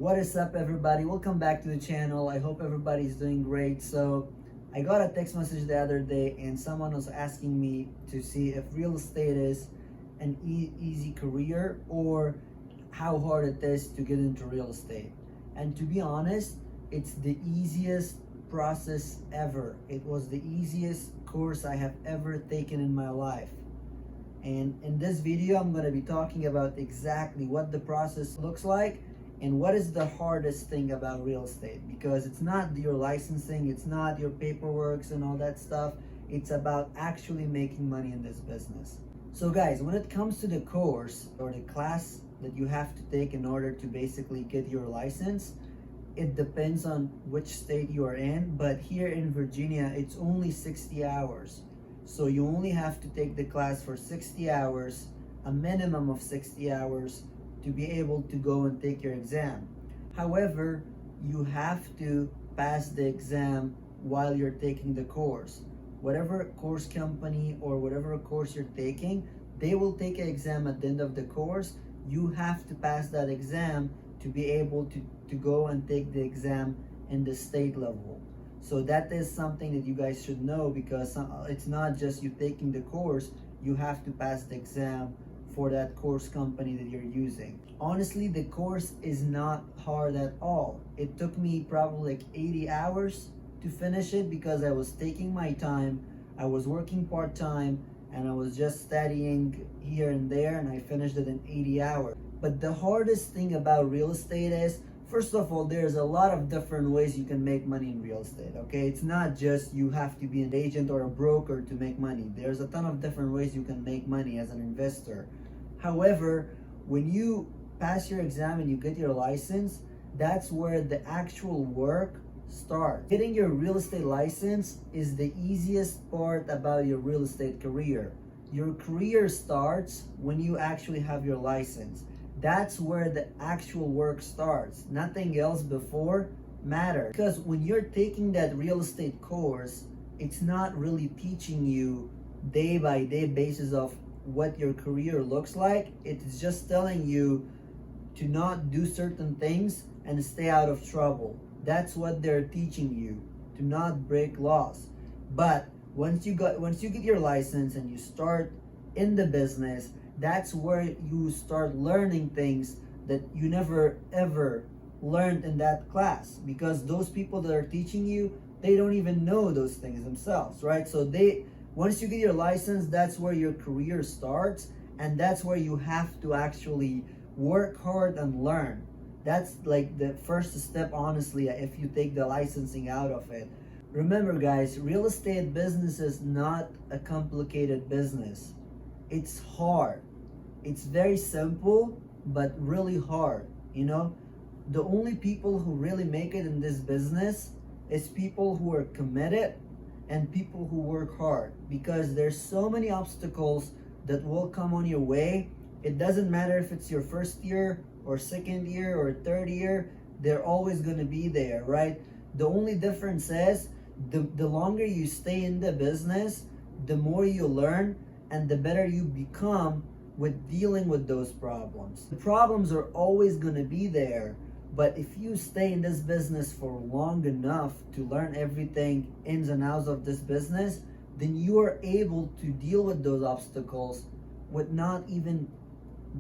What is up, everybody? Welcome back to the channel. I hope everybody's doing great. So I got a text message the other day and someone was asking me to see if real estate is an easy career or how hard it is to get into real estate. And to be honest, it's the easiest process ever. It was the easiest course I have ever taken in my life. And in this video, I'm going to be talking about exactly what the process looks like and what is the hardest thing about real estate, because it's not your licensing, it's not your paperwork and all that stuff. It's about actually making money in this business. So guys, when it comes to the course or the class that you have to take in order to basically get your license, it depends on which state you are in, but here in Virginia, it's only 60 hours. So you only have to take the class for 60 hours, a minimum of 60 hours, to be able to go and take your exam. However, you have to pass the exam while you're taking the course. Whatever course company or whatever course you're taking, they will take an exam at the end of the course. You have to pass that exam to be able to go and take the exam in the state level. So that is something that you guys should know, because it's not just you taking the course, you have to pass the exam for that course company that you're using. Honestly, the course is not hard at all. It took me probably like 80 hours to finish it because I was taking my time, I was working part-time, and I was just studying here and there, and I finished it in 80 hours. But the hardest thing about real estate is, first of all, there's a lot of different ways you can make money in real estate, okay? It's not just you have to be an agent or a broker to make money. There's a ton of different ways you can make money as an investor. However, when you pass your exam and you get your license, that's where the actual work starts. Getting your real estate license is the easiest part about your real estate career. Your career starts when you actually have your license. That's where the actual work starts. Nothing else before matters. Because when you're taking that real estate course, it's not really teaching you day by day basis of what your career looks like. It's just telling you to not do certain things and stay out of trouble. That's what they're teaching you, to not break laws. But once you get your license and you start in the business, that's where you start learning things that you never ever learned in that class, because those people that are teaching you, they don't even know those things themselves, right? So once you get your license, that's where your career starts, and that's where you have to actually work hard and learn. That's like the first step, honestly, if you take the licensing out of it. Remember guys, real estate business is not a complicated business. It's hard. It's very simple, but really hard, you know? The only people who really make it in this business is people who are committed and people who work hard, because there's so many obstacles that will come on your way. It doesn't matter if it's your first year or second year or third year, they're always gonna be there, right? The only difference is the longer you stay in the business, the more you learn and the better you become with dealing with those problems. The problems are always gonna be there, but if you stay in this business for long enough to learn everything ins and outs of this business, then you are able to deal with those obstacles with not even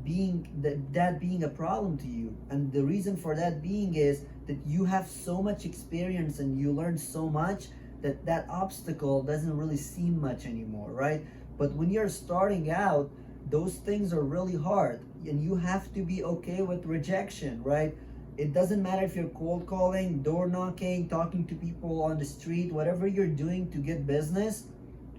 being that being a problem to you. And the reason for that being is that you have so much experience and you learn so much that that obstacle doesn't really seem much anymore, right? But when you're starting out, those things are really hard, and you have to be okay with rejection, right? It doesn't matter if you're cold calling, door knocking, talking to people on the street, whatever you're doing to get business,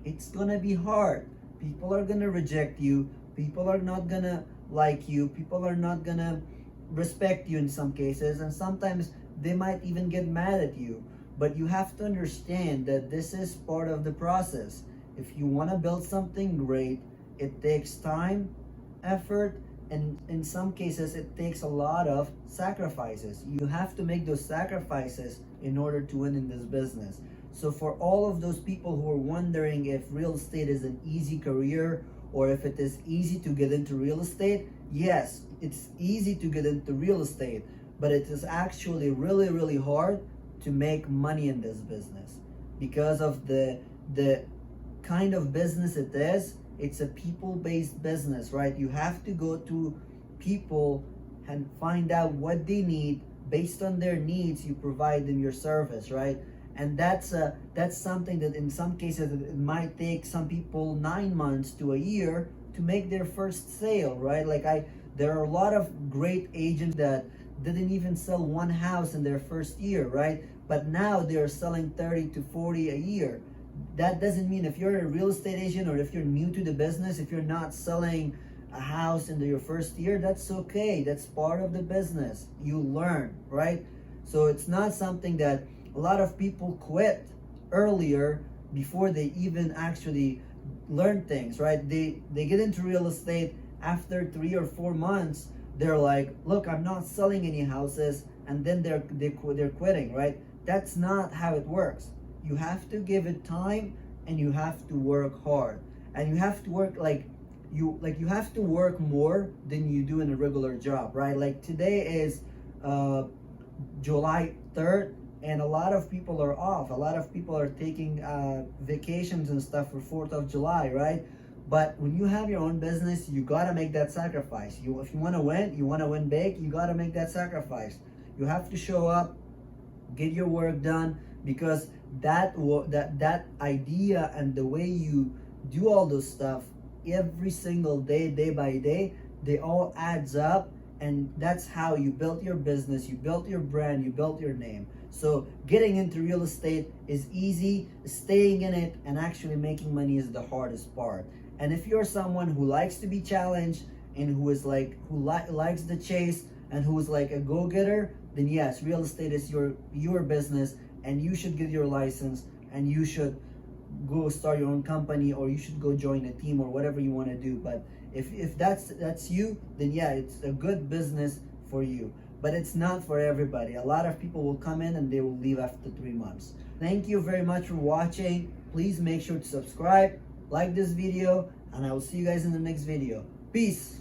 it's gonna be hard. People are gonna reject you. People are not gonna like you. People are not gonna respect you in some cases, and sometimes they might even get mad at you. But you have to understand that this is part of the process. If you wanna build something great, it takes time, effort, and in some cases it takes a lot of sacrifices. You have to make those sacrifices in order to win in this business. So for all of those people who are wondering if real estate is an easy career or if it is easy to get into real estate, yes, it's easy to get into real estate, but it is actually really, really hard to make money in this business because of the kind of business it is. It's a people-based business, right? You have to go to people and find out what they need. Based on their needs, you provide them your service, right? And that's something that in some cases it might take some people 9 months to a year to make their first sale, right? There are a lot of great agents that didn't even sell one house in their first year, right? But now they're selling 30 to 40 a year. That doesn't mean if you're a real estate agent or if you're new to the business, if you're not selling a house in your first year, that's okay. That's part of the business. You learn, right? So it's not something that a lot of people quit earlier before they even actually learn things, right? They get into real estate after 3 or 4 months. They're like, look, I'm not selling any houses, and then they're quitting, right? That's not how it works. You have to give it time, and you have to work hard, and you have to work you have to work more than you do in a regular job, right? Like today is July 3rd, and a lot of people are off. A lot of people are taking vacations and stuff for 4th of July, right? But when you have your own business, you gotta make that sacrifice. If you wanna win big, you gotta make that sacrifice. You have to show up, get your work done, because that idea and the way you do all those stuff every single day, day by day, they all adds up, and that's how you built your business, you built your brand, you built your name. So getting into real estate is easy. Staying in it and actually making money is the hardest part. And if you're someone who likes to be challenged and who is likes the chase and who is like a go-getter, then yes, real estate is your business, and you should get your license, and you should go start your own company, or you should go join a team or whatever you want to do. But if that's you, then yeah, it's a good business for you. But it's not for everybody. A lot of people will come in and they will leave after 3 months. Thank you very much for watching. Please make sure to subscribe, like this video, and I will see you guys in the next video. Peace.